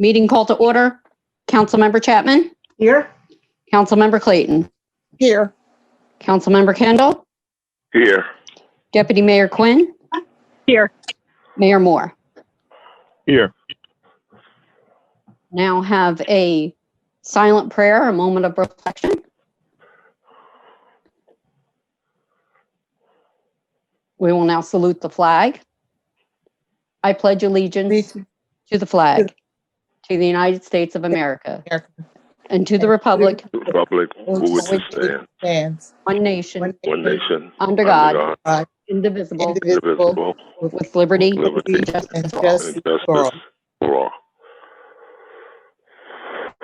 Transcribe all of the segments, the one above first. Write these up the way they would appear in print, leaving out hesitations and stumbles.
Meeting call to order. Councilmember Chapman? Here. Councilmember Clayton? Here. Councilmember Kendall? Here. Deputy Mayor Quinn? Here. Mayor Moore? Here. Now have a silent prayer, a moment of reflection. We will now salute the flag. I pledge allegiance to the flag, to the United States of America, and to the republic, who which stands one nation, one nation, under God, indivisible, with liberty and justice for all.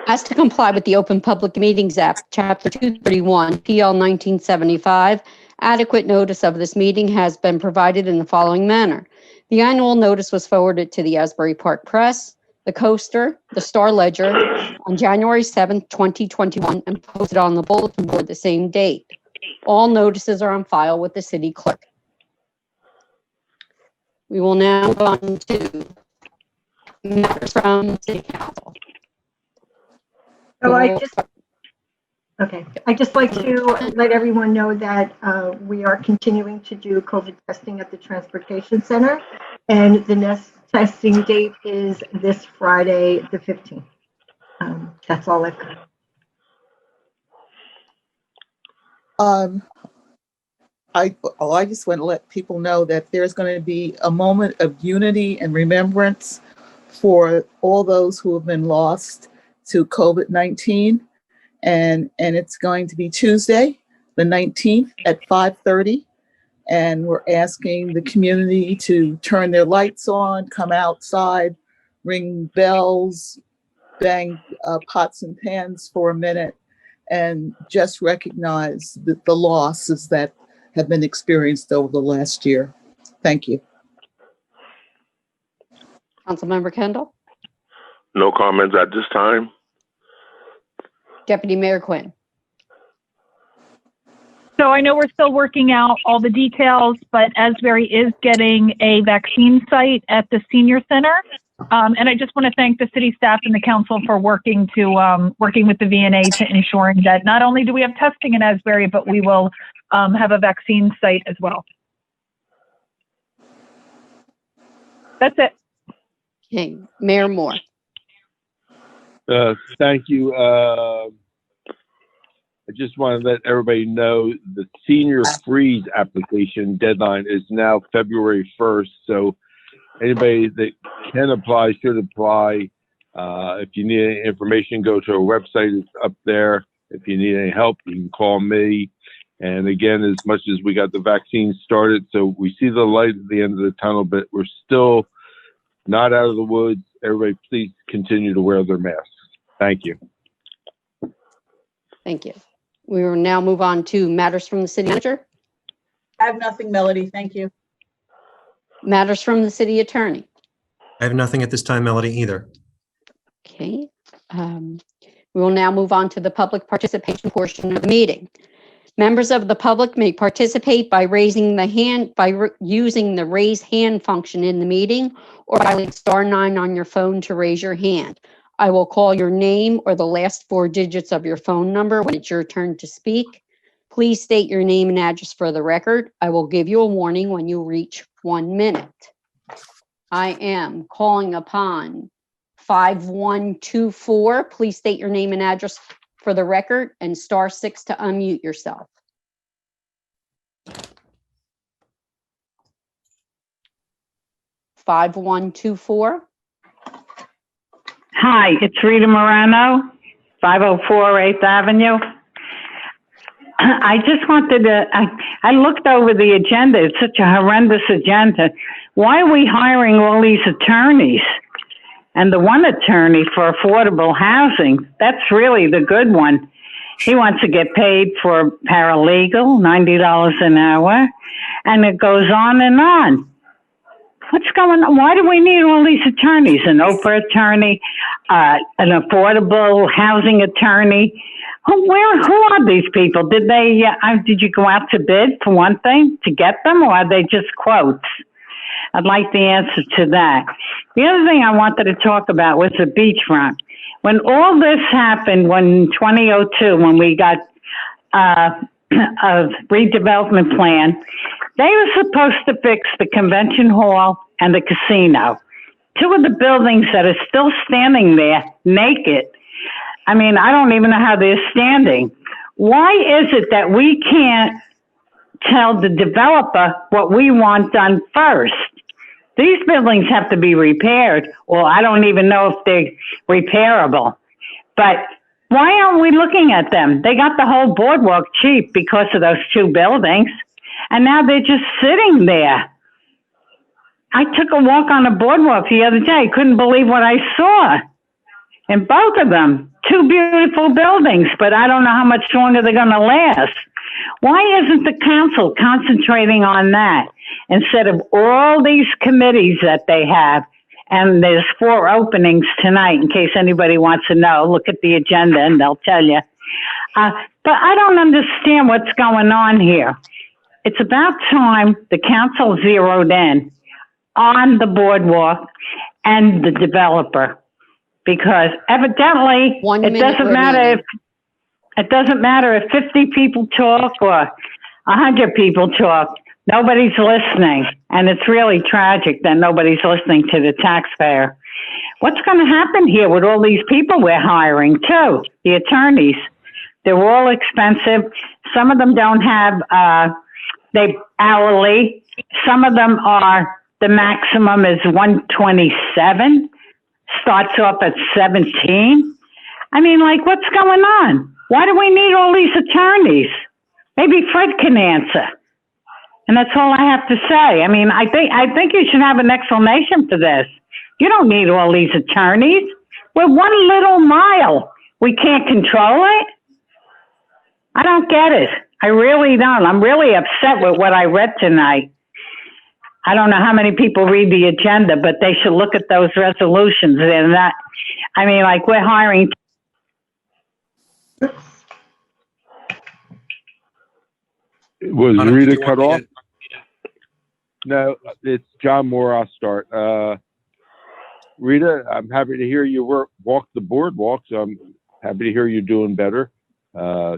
As to comply with the Open Public Meetings Act, Chapter 231, PL 1975, adequate notice of this meeting has been provided in the following manner. The annual notice was forwarded to the Asbury Park Press, the Coaster, the Star Ledger on January 7th, 2021, and posted on the bulletin board the same date. All notices are on file with the city clerk. We will now move on to matters from City Council. So I'd just like to let everyone know that we are continuing to do COVID testing at the Transportation Center, and the next testing date is this Friday, the 15th. That's all I've got. I just want to let people know that there's going to be a moment of unity and remembrance for all those who have been lost to COVID-19. And it's going to be Tuesday, the 19th at 5:30. And we're asking the community to turn their lights on, come outside, ring bells, bang pots and pans for a minute, and just recognize the losses that have been experienced over the last year. Thank you. Councilmember Kendall? No comments at this time. Deputy Mayor Quinn? So I know we're still working out all the details, but Asbury is getting a vaccine site at the senior center. And I just want to thank the city staff and the council for working with the VNA to ensuring that not only do we have testing in Asbury, but we will have a vaccine site as well. That's it. Okay, Mayor Moore? Thank you. I just want to let everybody know the senior freeze application deadline is now February 1st. So anybody that can apply should apply. If you need any information, go to our website. It's up there. If you need any help, you can call me. And again, as much as we got the vaccine started, so we see the light at the end of the tunnel, but we're still not out of the woods. Everybody, please continue to wear their masks. Thank you. Thank you. We will now move on to matters from the city manager. I have nothing, Melody. Thank you. Matters from the city attorney. I have nothing at this time, Melody, either. Okay. We will now move on to the public participation portion of the meeting. Members of the public may participate by raising the hand, using the raise hand function in the meeting, or dialing *9 on your phone to raise your hand. I will call your name or the last 4 digits of your phone number when it's your turn to speak. Please state your name and address for the record. I will give you a warning when you reach 1 minute. I am calling upon 5124. Please state your name and address for the record, and *6 to unmute yourself. (5124). Hi, it's Rita Morano, 504 8th Avenue. I just wanted to, I looked over the agenda. It's such a horrendous agenda. Why are we hiring all these attorneys? And the one attorney for affordable housing, that's really the good one. He wants to get paid for paralegal, $90 an hour, and it goes on and on. What's going on? Why do we need all these attorneys? An Oprah attorney, an affordable housing attorney. Who are these people? Did you go out to bid for one thing to get them, or are they just quotes? I'd like the answer to that. The other thing I wanted to talk about was the beachfront. When all this happened, when 2002, when we got a redevelopment plan, they were supposed to fix the convention hall and the casino. Two of the buildings that are still standing there naked. I mean, I don't even know how they're standing. Why is it that we can't tell the developer what we want done first? These buildings have to be repaired. Well, I don't even know if they're repairable. But why aren't we looking at them? They got the whole boardwalk cheap because of those two buildings. And now they're just sitting there. I took a walk on the boardwalk the other day. Couldn't believe what I saw. In both of them, two beautiful buildings, but I don't know how much longer they're going to last. Why isn't the council concentrating on that instead of all these committees that they have? And there's 4 openings tonight, in case anybody wants to know. Look at the agenda and they'll tell you. But I don't understand what's going on here. It's about time the council zeroed in on the boardwalk and the developer, because evidently it doesn't matter if 50 people talk or 100 people talk. Nobody's listening, and it's really tragic that nobody's listening to the taxpayer. What's going to happen here with all these people we're hiring too? The attorneys, they're all expensive. Some of them don't have they hourly. Some of them are, the maximum is 127, starts off at 17. I mean, like, what's going on? Why do we need all these attorneys? Maybe Fred can answer. And that's all I have to say. I mean, I think you should have an explanation for this. You don't need all these attorneys. We're one little mile. We can't control it. I don't get it. I really don't. I'm really upset with what I read tonight. I don't know how many people read the agenda, but they should look at those resolutions. And that, I mean, like, we're hiring. Was Rita cut off? No, it's John Moore. I'll start. Rita, I'm happy to hear you walk the boardwalk, so I'm happy to hear you're doing better.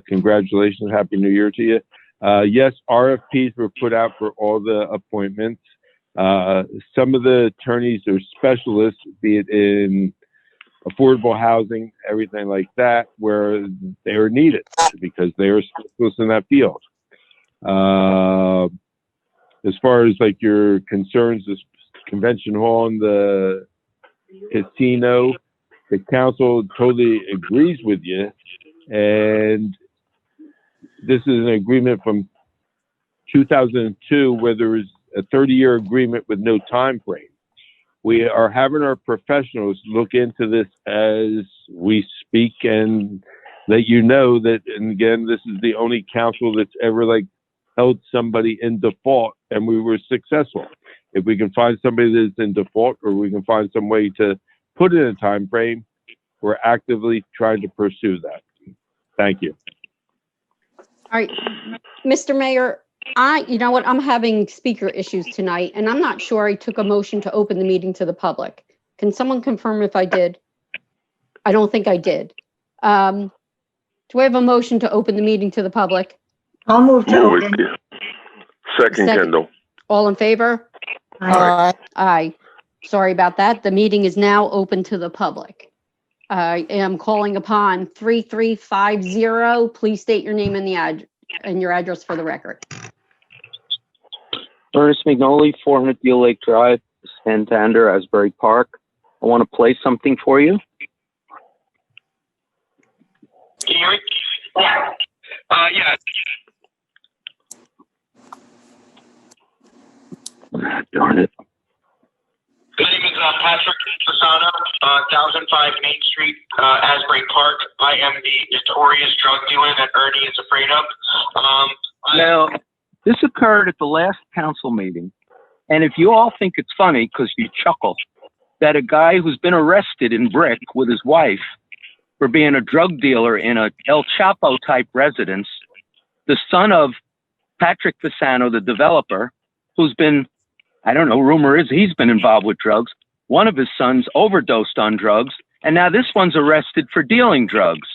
Congratulations. Happy New Year to you. Yes, RFPs were put out for all the appointments. Some of the attorneys are specialists, be it in affordable housing, everything like that, where they are needed because they are specialists in that field. As far as like your concerns, this convention hall and the casino, the council totally agrees with you. And this is an agreement from 2002 where there was a 30-year agreement with no time frame. We are having our professionals look into this as we speak and let you know that, and again, this is the only council that's ever like held somebody in default and we were successful. If we can find somebody that's in default or we can find some way to put it in a time frame, we're actively trying to pursue that. Thank you. All right, Mr. Mayor, you know what, I'm having speaker issues tonight, and I'm not sure I took a motion to open the meeting to the public. Can someone confirm if I did? I don't think I did. Do I have a motion to open the meeting to the public? I'll move to open. Second, Kendall. All in favor? Aye. Aye. Sorry about that. The meeting is now open to the public. I am calling upon 3350. Please state your name and your address for the record. Ernest McNolly, 400 Deal Lake Drive, Santander, Asbury Park. I want to play something for you. Can you hear me? Yeah. Darn it. My name is Patrick Fasano, 1005 Main Street, Asbury Park. I am the notorious drug dealer that Ernie is afraid of. Now, this occurred at the last council meeting, and if you all think it's funny, because you chuckle, that a guy who's been arrested in Brick with his wife for being a drug dealer in a El Chapo-type residence, the son of Patrick Fasano, the developer, who's been I don't know, rumor is he's been involved with drugs. One of his sons overdosed on drugs, and now this one's arrested for dealing drugs.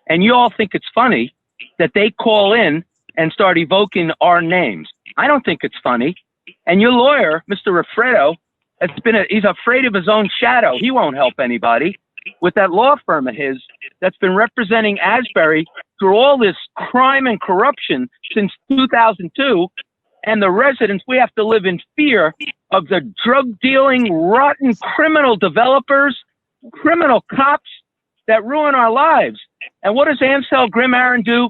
And you all think it's funny that they call in and start evoking our names. I don't think it's funny. And your lawyer, Mr. Raffredo, he's afraid of his own shadow. He won't help anybody with that law firm of his that's been representing Asbury through all this crime and corruption since 2002. And the residents, we have to live in fear of the drug dealing, rotten criminal developers, criminal cops that ruin our lives. And what does Ansel Grim-Aaron do?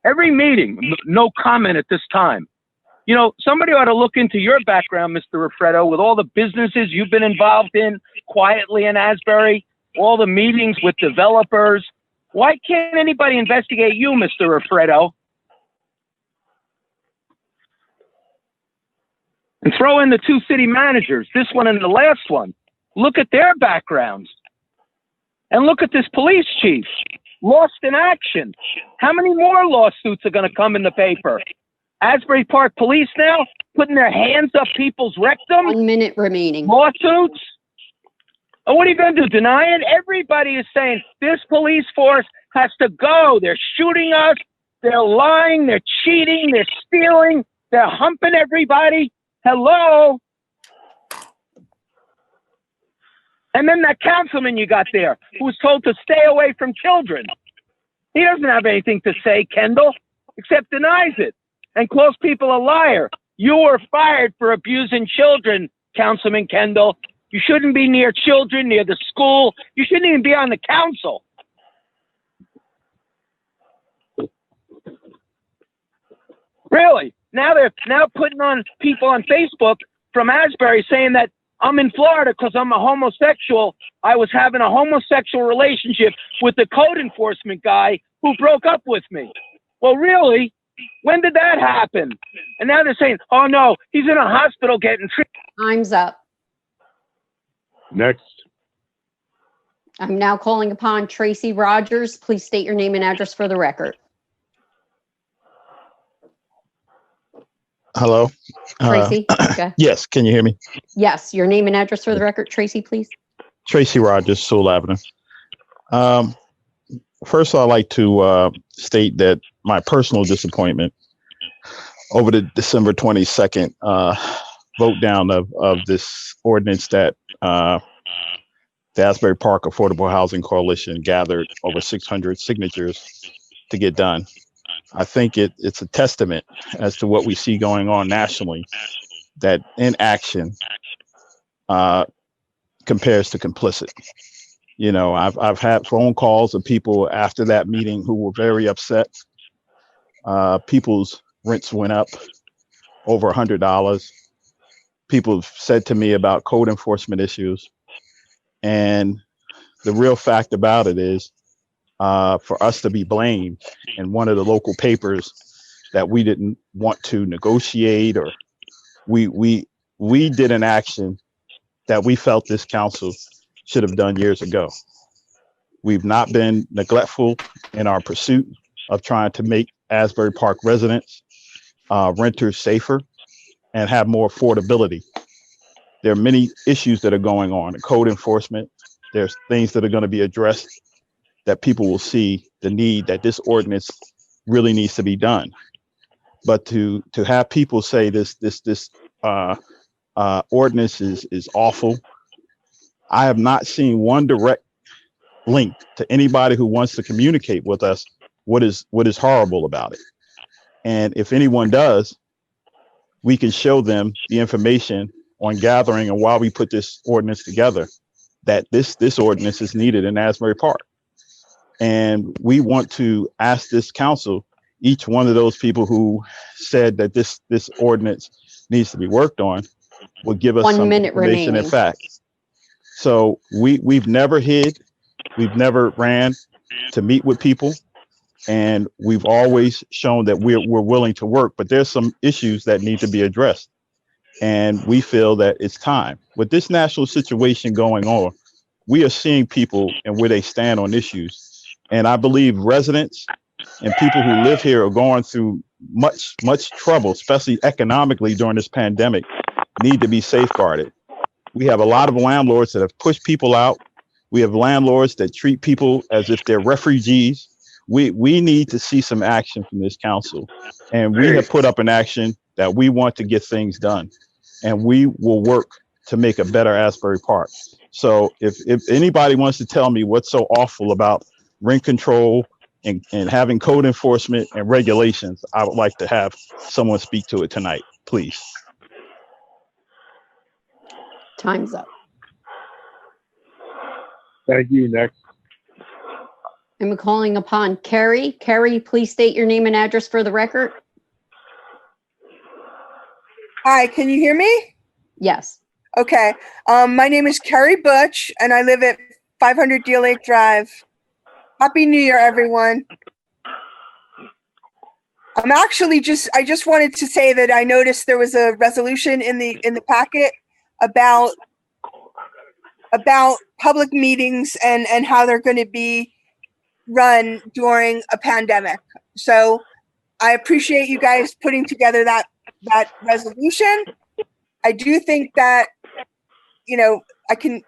Every meeting, no comment at this time. You know, somebody ought to look into your background, Mr. Raffredo, with all the businesses you've been involved in quietly in Asbury, all the meetings with developers. Why can't anybody investigate you, Mr. Raffredo? And throw in the two city managers, this one and the last one. Look at their backgrounds. And look at this police chief, lost in action. How many more lawsuits are going to come in the paper? Asbury Park Police now putting their hands up people's rectum? 1 minute remaining. Lawsuits? Oh, what are you going to do? Deny it? Everybody is saying this police force has to go. They're shooting us. They're lying. They're cheating. They're stealing. They're humping everybody. Hello? And then that councilman you got there who was told to stay away from children. He doesn't have anything to say, Kendall, except denies it and calls people a liar. You were fired for abusing children, Councilman Kendall. You shouldn't be near children, near the school. You shouldn't even be on the council. Really? Now they're putting on people on Facebook from Asbury saying that I'm in Florida because I'm a homosexual. I was having a homosexual relationship with the code enforcement guy who broke up with me. Well, really? When did that happen? And now they're saying, oh no, he's in a hospital getting treated. Time's up. Next. I'm now calling upon Tracy Rogers. Please state your name and address for the record. Hello. Tracy? Okay. Yes, can you hear me? Yes, your name and address for the record, Tracy, please. Tracy Rogers, Sewell Avenue. First, I'd like to state that my personal disappointment over the December 22nd vote down of this ordinance that the Asbury Park Affordable Housing Coalition gathered over 600 signatures to get done. I think it's a testament as to what we see going on nationally, that inaction compares to complicit. You know, I've had phone calls of people after that meeting who were very upset. People's rents went up over $100. People have said to me about code enforcement issues. And the real fact about it is, for us to be blamed in one of the local papers that we didn't want to negotiate, or we did an action that we felt this council should have done years ago. We've not been neglectful in our pursuit of trying to make Asbury Park residents, renters safer and have more affordability. There are many issues that are going on in code enforcement. There's things that are going to be addressed that people will see the need that this ordinance really needs to be done. But to have people say this ordinance is awful. I have not seen one direct link to anybody who wants to communicate with us what is horrible about it. And if anyone does, we can show them the information on gathering and why we put this ordinance together, that this ordinance is needed in Asbury Park. And we want to ask this council, each one of those people who said that this ordinance needs to be worked on, will give us 1 some minute information remaining. and facts. So we've never hid, we've never ran to meet with people, and we've always shown that we're willing to work. But there's some issues that need to be addressed, and we feel that it's time. With this national situation going on, we are seeing people and where they stand on issues. And I believe residents and people who live here are going through much trouble, especially economically during this pandemic. need to be safeguarded. We have a lot of landlords that have pushed people out. We have landlords that treat people as if they're refugees. We need to see some action from this council. And we have put up an action that we want to get things done. And we will work to make a better Asbury Park. So if anybody wants to tell me what's so awful about rent control and having code enforcement and regulations, I would like to have someone speak to it tonight, please. Time's up. Thank you. Next. I'm calling upon Carrie. Carrie, please state your name and address for the record. Hi, can you hear me? Yes. Okay. My name is Carrie Butch, and I live at 500 Deal Lake Drive. Happy New Year, everyone. I just wanted to say that I noticed there was a resolution in the packet about public meetings and how they're going to be run during a pandemic. So I appreciate you guys putting together that resolution. I do think that, you know, I can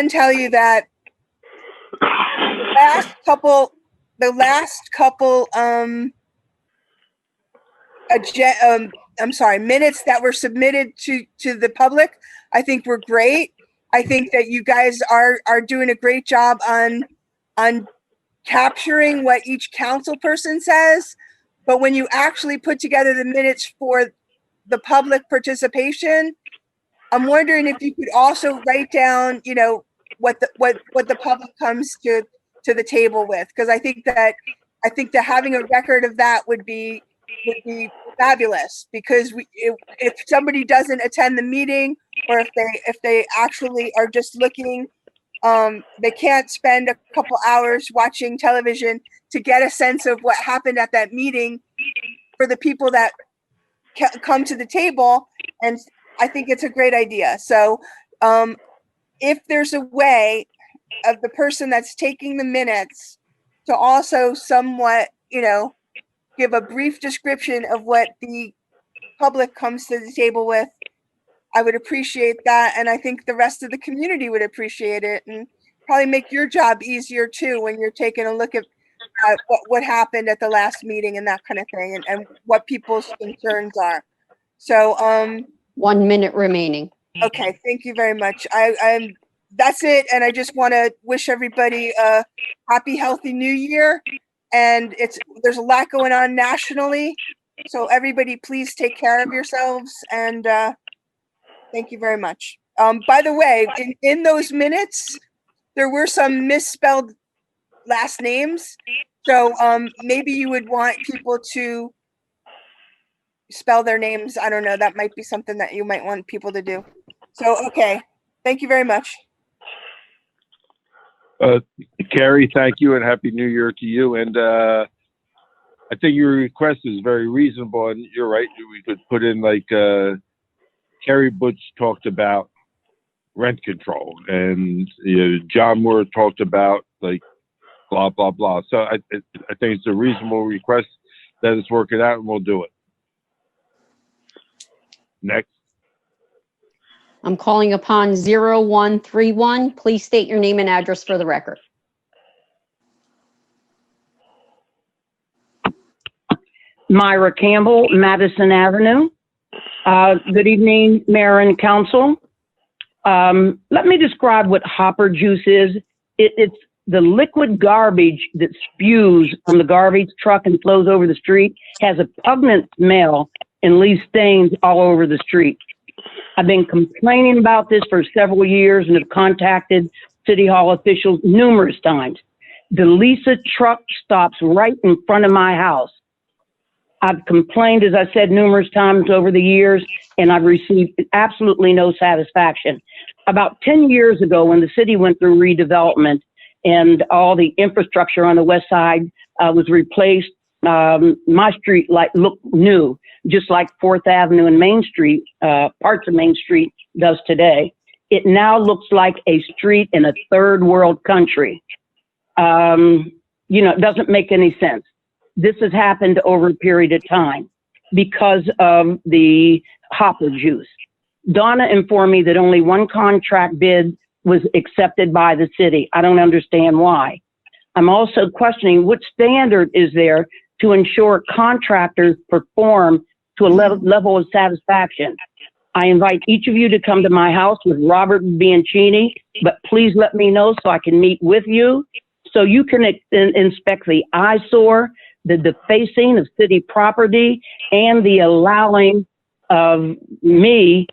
tell you that the last couple minutes that were submitted to the public, I think were great. I think that you guys are doing a great job on capturing what each council person says. But when you actually put together the minutes for the public participation, I'm wondering if you could also write down, you know, what the public comes to the table with, because I think that having a record of that would be fabulous. Because if somebody doesn't attend the meeting, or if they actually are just looking, they can't spend a couple hours watching television to get a sense of what happened at that meeting for the people that come to the table. And I think it's a great idea. So if there's a way of the person that's taking the minutes to also somewhat, you know, give a brief description of what the public comes to the table with, I would appreciate that. And I think the rest of the community would appreciate it, and probably make your job easier too when you're taking a look at what happened at the last meeting and that kind of thing, and what people's concerns are. So 1 minute remaining. okay, thank you very much. That's it. And I just want to wish everybody a happy, healthy new year. And there's a lot going on nationally. So everybody, please take care of yourselves. And thank you very much. By the way, in those minutes, there were some misspelled last names. So maybe you would want people to spell their names. I don't know. That might be something that you might want people to do. So, okay. Thank you very much. Carrie, thank you, and Happy New Year to you. And I think your request is very reasonable, and you're right. We could put in, like, Carrie Butch talked about rent control, and John Moore talked about, like, blah, blah, blah. So I think it's a reasonable request that it's working out, and we'll do it. Next. I'm calling upon 0131. Please state your name and address for the record. Myra Campbell, Madison Avenue. Good evening, Mayor and Council. Let me describe what hopper juice is. It's the liquid garbage that spews from the garbage truck and flows over the street, has a pungent smell and leaves stains all over the street. I've been complaining about this for several years and have contacted City Hall officials numerous times. DeLisa truck stops right in front of my house. I've complained, as I said, numerous times over the years, and I've received absolutely no satisfaction. About 10 years ago, when the city went through redevelopment and all the infrastructure on the west side was replaced, my street looked new, just like 4th Avenue and Main Street, parts of Main Street does today. It now looks like a street in a third world country. It doesn't make any sense. This has happened over a period of time. because of the hopper juice. Donna informed me that only one contract bid was accepted by the city. I don't understand why. I'm also questioning what standard is there to ensure contractors perform to a level of satisfaction. I invite each of you to come to my house with Robert Bianchini, but please let me know so I can meet with you, so you can inspect the eyesore, the defacing of city property, and the allowing of me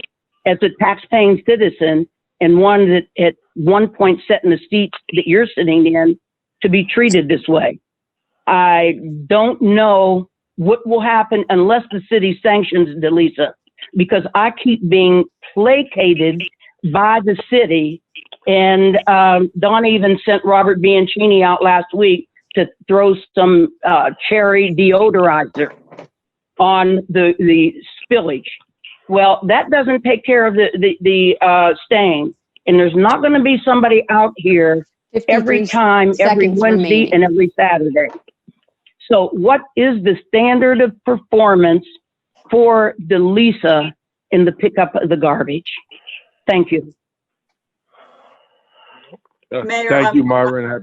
as a tax-paying citizen and one that at one point sat in the seats that you're sitting in to be treated this way. I don't know what will happen unless the city sanctions DeLisa, because I keep being placated by the city. And Donna even sent Robert Bianchini out last week to throw some cherry deodorizer on the spillage. Well, that doesn't take care of the stain. And there's not going to be somebody out here every time, every Wednesday and every Saturday. So what is the standard of performance for DeLisa in the pickup of the garbage? Thank you. Mayor, Thank you, Myra.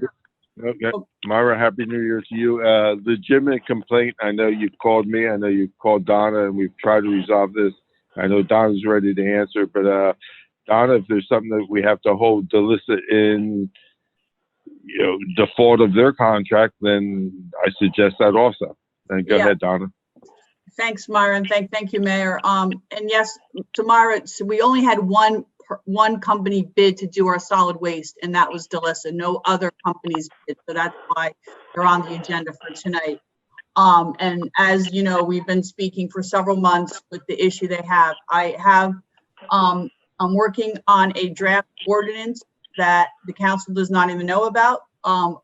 Myra, Happy New Year to you. Legitimate complaint. I know you've called me. I know you've called Donna, and we've tried to resolve this. I know Donna's ready to answer, but Donna, if there's something that we have to hold DeLisa in, default of their contract, then I suggest that also. And go ahead, Donna. Thanks, Myra, and thank you, Mayor. And yes, to Myra, so we only had one company bid to do our solid waste, and that was DeLisa. No other companies bid, so that's why they're on the agenda for tonight. And as you know, we've been speaking for several months with the issue they have. I'm working on a draft ordinance that the council does not even know about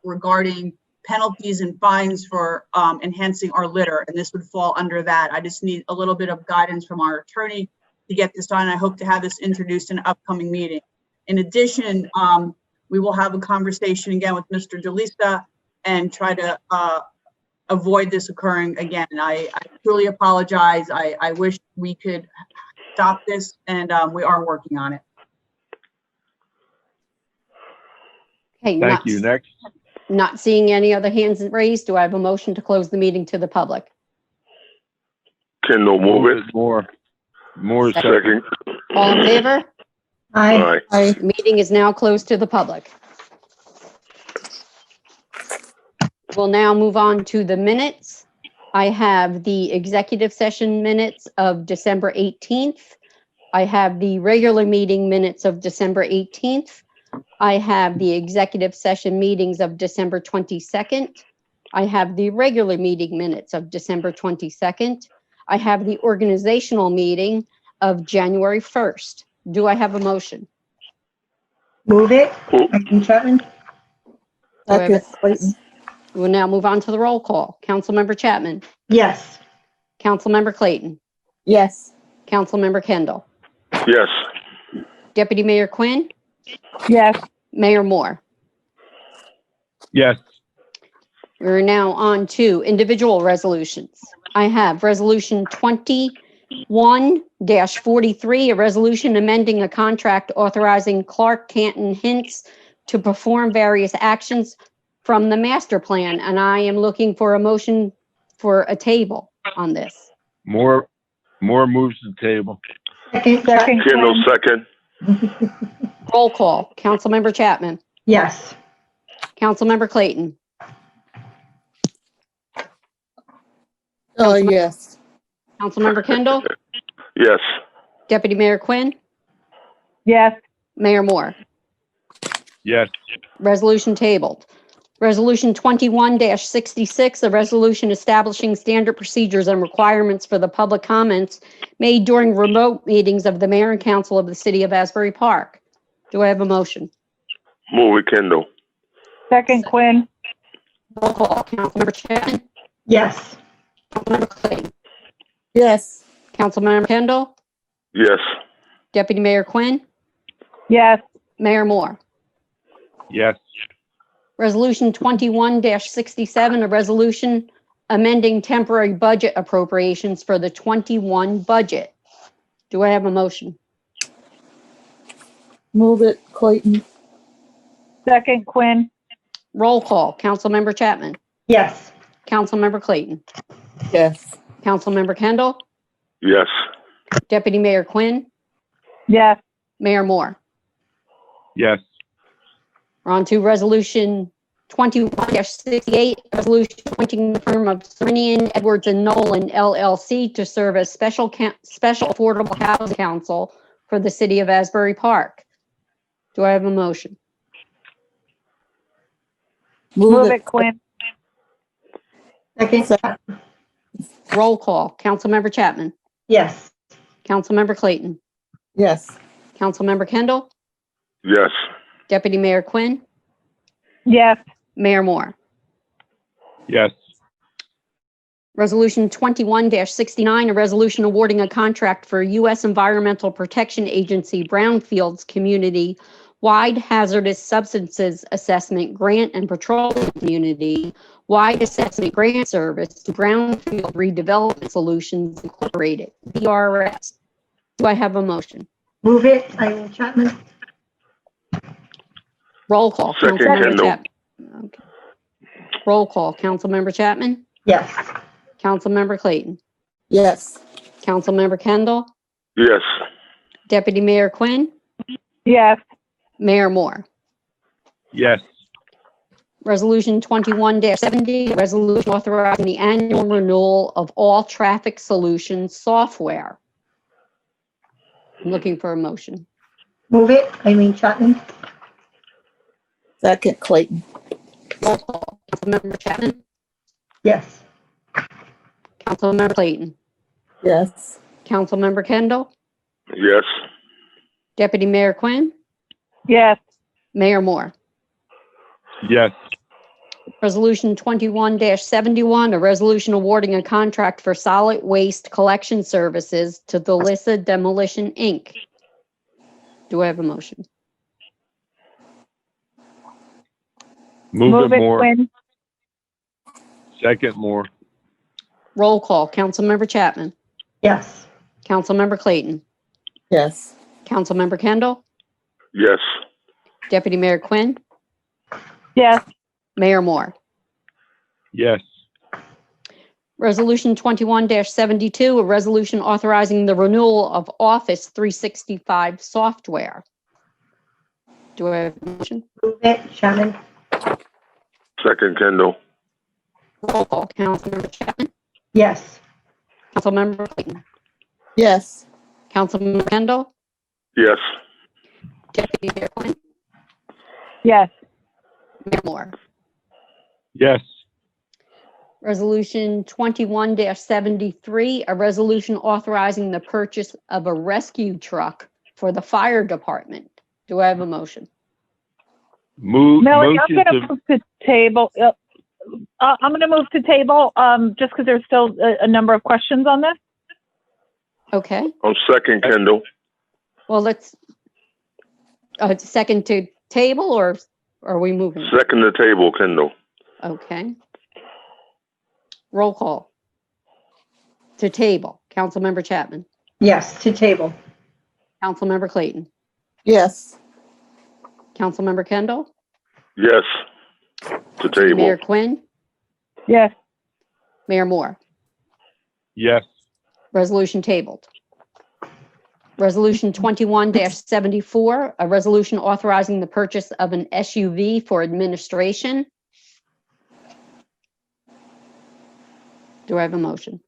regarding penalties and fines for enhancing our litter, and this would fall under that. I just need a little bit of guidance from our attorney to get this done. I hope to have this introduced in an upcoming meeting. In addition, we will have a conversation again with Mr. DeLisa and try to avoid this occurring again. I truly apologize. I wish we could stop this, and we are working on it. Okay, Thank you. Next. Not seeing any other hands raised. Do I have a motion to close the meeting to the public? Kendall, move it. More second. All in favor? Aye. Aye. Meeting is now closed to the public. We'll now move on to the minutes. I have the executive session minutes of December 18th. I have the regular meeting minutes of December 18th. I have the executive session meetings of December 22nd. I have the regular meeting minutes of December 22nd. I have the organizational meeting of January 1st. Do I have a motion? Move it. Chapman? Second, Clayton. We'll now move on to the roll call. Councilmember Chapman. Yes. Councilmember Clayton. Yes. Councilmember Kendall. Yes. Deputy Mayor Quinn. Yes. Mayor Moore. Yes. We're now on to individual resolutions. I have Resolution 21-43, a resolution amending a contract authorizing Clarke Caton Hintz to perform various actions from the master plan, and I am looking for a motion for a table on this. More moves to the table. Second. Kendall, second. Roll call. Councilmember Chapman. Yes. Councilmember Clayton. Yes. Councilmember Kendall. Yes. Deputy Mayor Quinn. Yes. Mayor Moore. Yes. Resolution tabled. Resolution 21-66, a resolution establishing standard procedures and requirements for the public comments made during remote meetings of the mayor and council of the city of Asbury Park. Do I have a motion? Move it, Kendall. Second, Quinn. Roll call. Councilmember Chapman. Yes. Councilmember Clayton. Yes. Councilmember Kendall. Yes. Deputy Mayor Quinn. Yes. Mayor Moore. Yes. Resolution 21-67, a resolution amending temporary budget appropriations for the 21 budget. Do I have a motion? Move it, Clayton. Second, Quinn. Roll call. Councilmember Chapman. Yes. Councilmember Clayton. Yes. Councilmember Kendall. Yes. Deputy Mayor Quinn. Yes. Mayor Moore. Yes. We're on to resolution 21-68, resolution appointing the firm of Surenian, Edwards and Nolan LLC to serve as special affordable housing counsel for the city of Asbury Park. Do I have a motion? Move it, Quinn. Second. Roll call. Councilmember Chapman. Yes. Councilmember Clayton. Yes. Councilmember Kendall. Yes. Deputy Mayor Quinn. Yes. Mayor Moore. Yes. Resolution 21-69, a resolution awarding a contract for U.S. Environmental Protection Agency Brownfields Community-wide Hazardous Substances Assessment Grant and Petroleum Community-wide Assessment Grant Service to Brownfield Redevelopment Solutions Incorporated, BRS. Do I have a motion? Move it, Eileen Chapman. Roll call. Second, Councilmember Kendall. Chapman. Okay. Roll call. Councilmember Chapman. Yes. Councilmember Clayton. Yes. Councilmember Kendall. Yes. Deputy Mayor Quinn. Yes. Mayor Moore. Yes. Resolution 21-70, resolution authorizing the annual renewal of all traffic solutions software. I'm looking for a motion. Move it, Eileen Chapman. Second, Clayton. Roll call. Councilmember Chapman. Yes. Councilmember Clayton. Yes. Councilmember Kendall. Yes. Deputy Mayor Quinn. Yes. Mayor Moore. Yes. Resolution 21-71, a resolution awarding a contract for solid waste collection services to DeLisa Demolition, Inc. Do I have a motion? Move it more. Quinn. Second, more. Roll call. Councilmember Chapman. Yes. Councilmember Clayton. Yes. Councilmember Kendall. Yes. Deputy Mayor Quinn. Yes. Mayor Moore. Yes. Resolution 21-72, a resolution authorizing the renewal of Office 365 software. Do I have a motion? Move it, Chapman. Second, Kendall. Roll call. Councilmember Chapman. Yes. Councilmember Clayton. Yes. Councilmember Kendall. Yes. Deputy Mayor Quinn. Yes. Mayor Moore. Yes. Resolution 21-73, a resolution authorizing the purchase of a rescue truck for the fire department. Do I have a motion? Melanie, I'm Motion going to, to move to table. I'm going to move to table just because there's still a number of questions on this. Okay. On second, Kendall. Well, let's, second to table, or are we moving? Second the table, Kendall. Okay. Roll call. To table. Councilmember Chapman. Yes, to table. Councilmember Clayton. Yes. Councilmember Kendall. Yes. To table. Mayor Quinn. Yes. Mayor Moore. yes. Resolution tabled. Resolution 21-74, a resolution authorizing the purchase of an SUV for administration. Do I have a motion?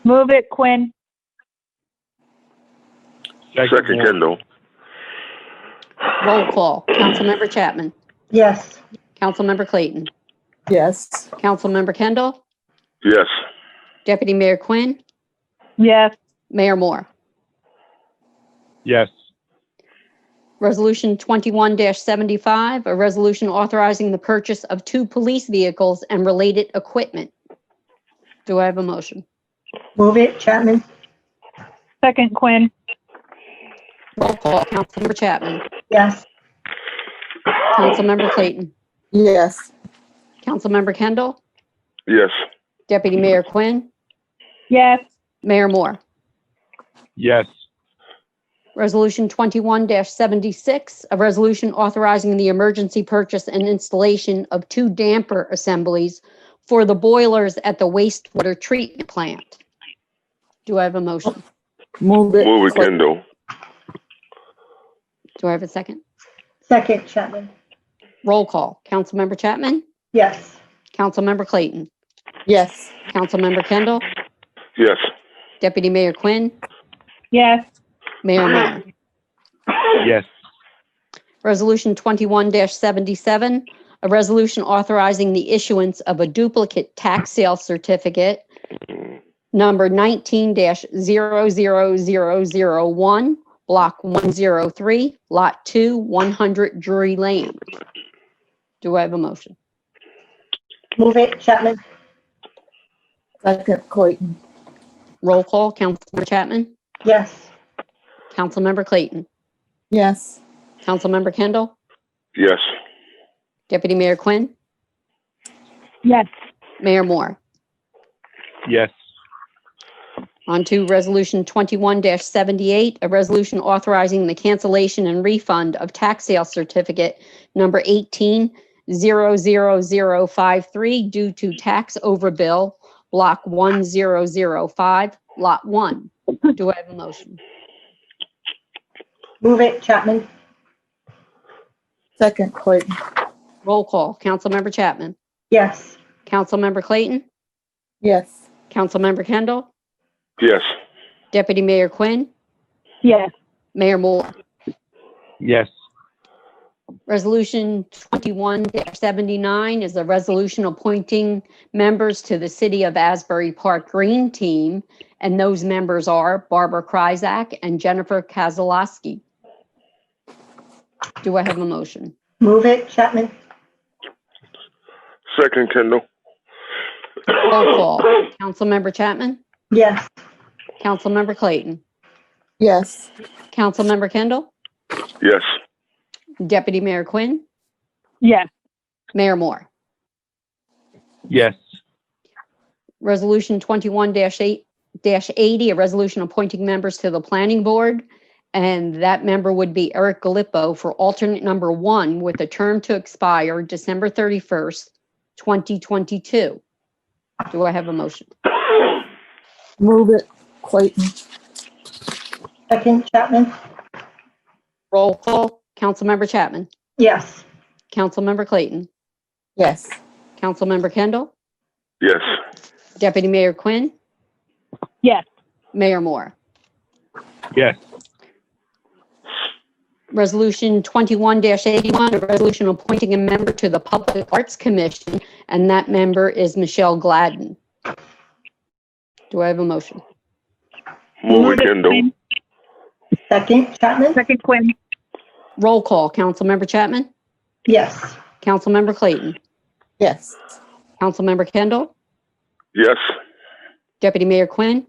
Move it, Quinn. Second, more. Kendall. Roll call. Councilmember Chapman. Yes. Councilmember Clayton. Yes. Councilmember Kendall. Yes. Deputy Mayor Quinn. Yes. Mayor Moore. Yes. Resolution 21-75, a resolution authorizing the purchase of 2 police vehicles and related equipment. Do I have a motion? Move it, Chapman. Second, Quinn. Roll call. Councilmember Chapman. Yes. Councilmember Clayton. Yes. Councilmember Kendall, Yes. Deputy Mayor Quinn, Yes. Mayor Moore. Yes. Resolution 21-76, a resolution authorizing the emergency purchase and installation of 2 damper assemblies for the boilers at the wastewater treatment plant. Do I have a motion? Move it. Move it, Kendall. Do I have a second? Second, Chapman. Roll call. Councilmember Chapman? Yes. Councilmember Clayton? Yes. Councilmember Kendall? Yes. Deputy Mayor Quinn? Yes. Mayor Moore. Yes. Resolution 21-77, a resolution authorizing the issuance of a duplicate tax sale certificate number 19-00001, block 103, lot 2, 100 Drury Lane. Do I have a motion? Move it, Chapman. Second, Clayton. Roll call. Councilmember Chapman? Yes. Councilmember Clayton? Yes. Councilmember Kendall? Yes. Deputy Mayor Quinn? Yes. Mayor Moore. Yes. On to Resolution 21-78, a resolution authorizing the cancellation and refund of tax sale certificate number 18-00053 due to tax overbill, block 1005, lot 1. Do I have a motion? Move it, Chapman. Second, Clayton. Roll call. Councilmember Chapman? Yes. Councilmember Clayton? Yes. Councilmember Kendall? Yes. Deputy Mayor Quinn? Yes. Mayor Moore. Yes. Resolution 21-79 is a resolution appointing members to the City of Asbury Park Green Team, and those members are Barbara Kryzak and Jennifer Kozlowski. Do I have a motion? Move it, Chapman. Second, Kendall. Roll call. Councilmember Chapman? Yes. Councilmember Clayton? Yes. Councilmember Kendall? Yes. Deputy Mayor Quinn? Yes. Mayor Moore. Yes. Resolution 21-80, a resolution appointing members to the Planning Board, and that member would be Eric Gallipo for alternate number 1 with a term to expire December 31st, 2022. Do I have a motion? Move it, Clayton. Second, Chapman. Roll call. Councilmember Chapman? Yes. Councilmember Clayton? Yes. Councilmember Kendall? Yes. Deputy Mayor Quinn? Yes. Mayor Moore. Yes. Resolution 21-81, a resolution appointing a member to the Public Arts Commission, and that member is Michelle Gladden. Do I have a motion? Move it, Kendall. Quinn. Second, Chapman. Second, Quinn. Roll call. Councilmember Chapman? Yes. Councilmember Clayton? Yes. Councilmember Kendall? Yes. Deputy Mayor Quinn?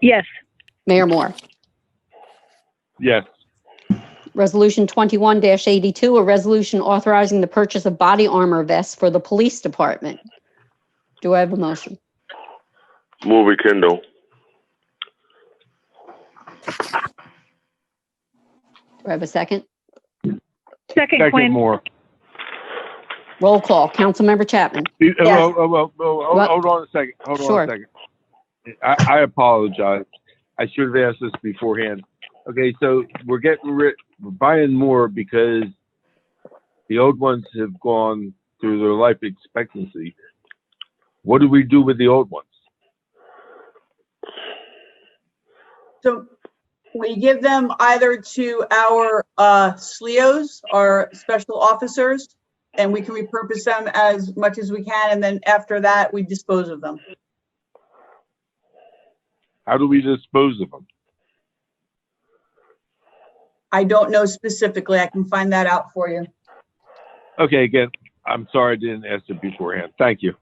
Yes. Mayor Moore. Yes. Resolution 21-82, a resolution authorizing the purchase of body armor vests for the police department. Do I have a motion? Move it, Kendall. Do I have a second? Second, Quinn. Moore. Roll call. Councilmember Chapman? Yes. Hold on a second. Hold Sure. on a second. I apologize. I should have asked this beforehand. Okay, so we're buying more because the old ones have gone through their life expectancy. What do we do with the old ones? So we give them either to our SLEOs, our special officers, and we can repurpose them as much as we can. And then after that, we dispose of them. How do we dispose of them? I don't know specifically. I can find that out for you. Okay, again, I'm sorry I didn't ask it beforehand. Thank you.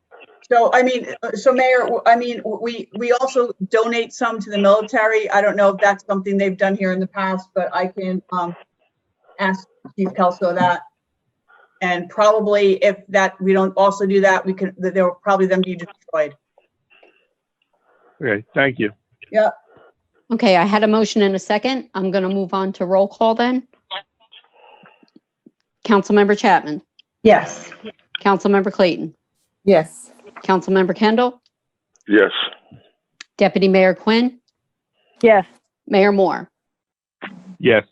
So, I mean, so Mayor, I mean, we also donate some to the military. I don't know if that's something they've done here in the past, but I can ask Chief Kelso that. And probably if that, we don't also do that, there will probably then be destroyed. Okay, thank you. Yeah. Okay, I had a motion and a second. I'm going to move on to roll call then. Councilmember Chapman. Yes. Councilmember Clayton. Yes. Councilmember Kendall. Yes. Deputy Mayor Quinn. Yes. Mayor Moore. Yes.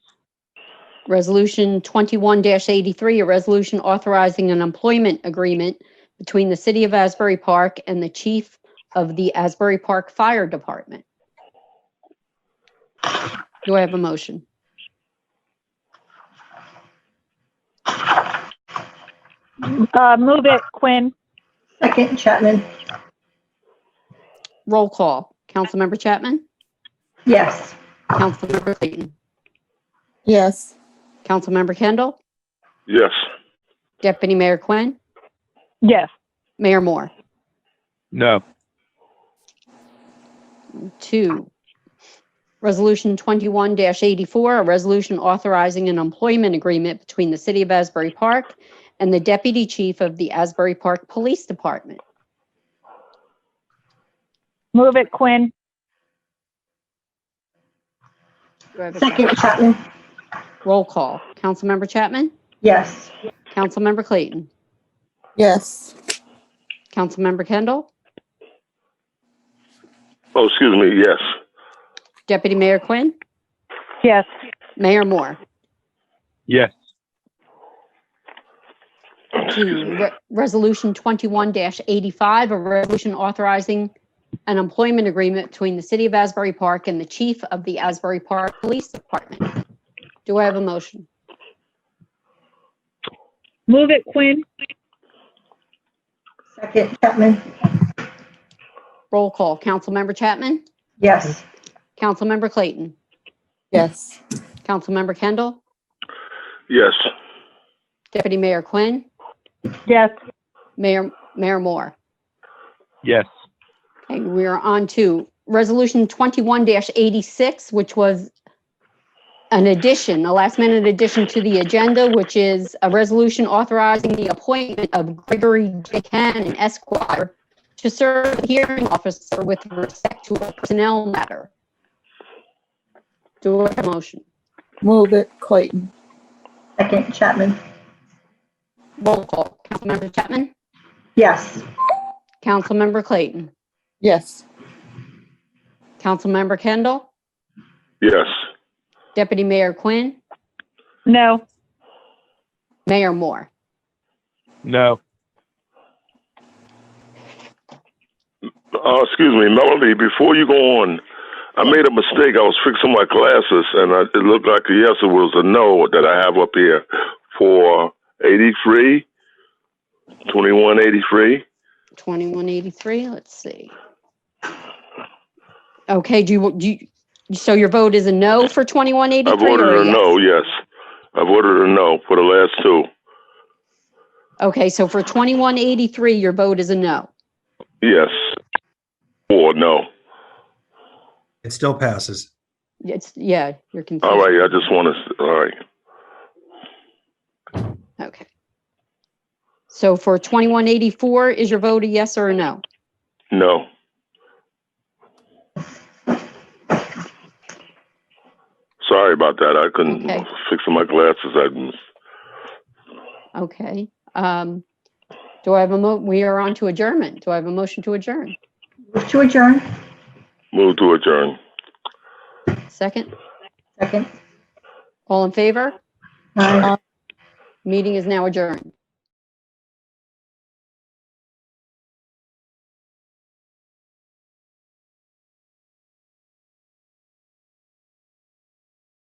Resolution 21-83, a resolution authorizing an employment agreement between the City of Asbury Park and the Chief of the Asbury Park Fire Department. Do I have a motion? Move it, Quinn. Second, Chapman. Roll call. Councilmember Chapman. Yes. Councilmember Clayton. Yes. Councilmember Kendall. Yes. Deputy Mayor Quinn. Yes. Mayor Moore. No. 2. Resolution 21-84, a resolution authorizing an employment agreement between the City of Asbury Park and the Deputy Chief of the Asbury Park Police Department. Move it, Quinn. Do I have a Second, Chapman. Roll call. Councilmember Chapman. Yes. Councilmember Clayton. Yes. Councilmember Kendall. Oh, excuse me. Yes. Deputy Mayor Quinn. Yes. Mayor Moore. Yes. 2. Resolution 21-85, a resolution authorizing an employment agreement between the City of Asbury Park and the Chief of the Asbury Park Police Department. Do I have a motion? Move it, Quinn. Second, Chapman. Roll call. Councilmember Chapman. Yes. Councilmember Clayton. Yes. Councilmember Kendall. Yes. Deputy Mayor Quinn. Yes. Mayor Moore. Yes. Okay, we're on to Resolution 21-86, which was an addition, a last-minute addition to the agenda, which is a resolution authorizing the appointment of Gregory J. Cannon, Esquire, to serve as hearing officer with respect to a personnel matter. Do I have a motion? Move it, Clayton. Second, Chapman. Roll call. Councilmember Chapman. Yes. Councilmember Clayton. Yes. Councilmember Kendall. Yes. Deputy Mayor Quinn. No. Mayor Moore. No. Excuse me, Melody, before you go on, I made a mistake. I was fixing my glasses, and it looked like a yes. It was a no that I have up here for 83, 2183. 2183, let's see. Okay, so your vote is a no for 2183? I voted a no, yes. I voted a no for the last two. Okay, so for 2183, your vote is a no. Yes. Or no. It still passes. Yeah, you're confused. All right, I just want to, all right. Okay. So for 2184, is your vote a yes or a no? No. Sorry about that. I couldn't fix my glasses. Okay. Do I have we are on to adjournment. Do I have a motion to adjourn? Move to adjourn. Move to adjourn. Second? Second. All in favor? Aye. Meeting is now adjourned.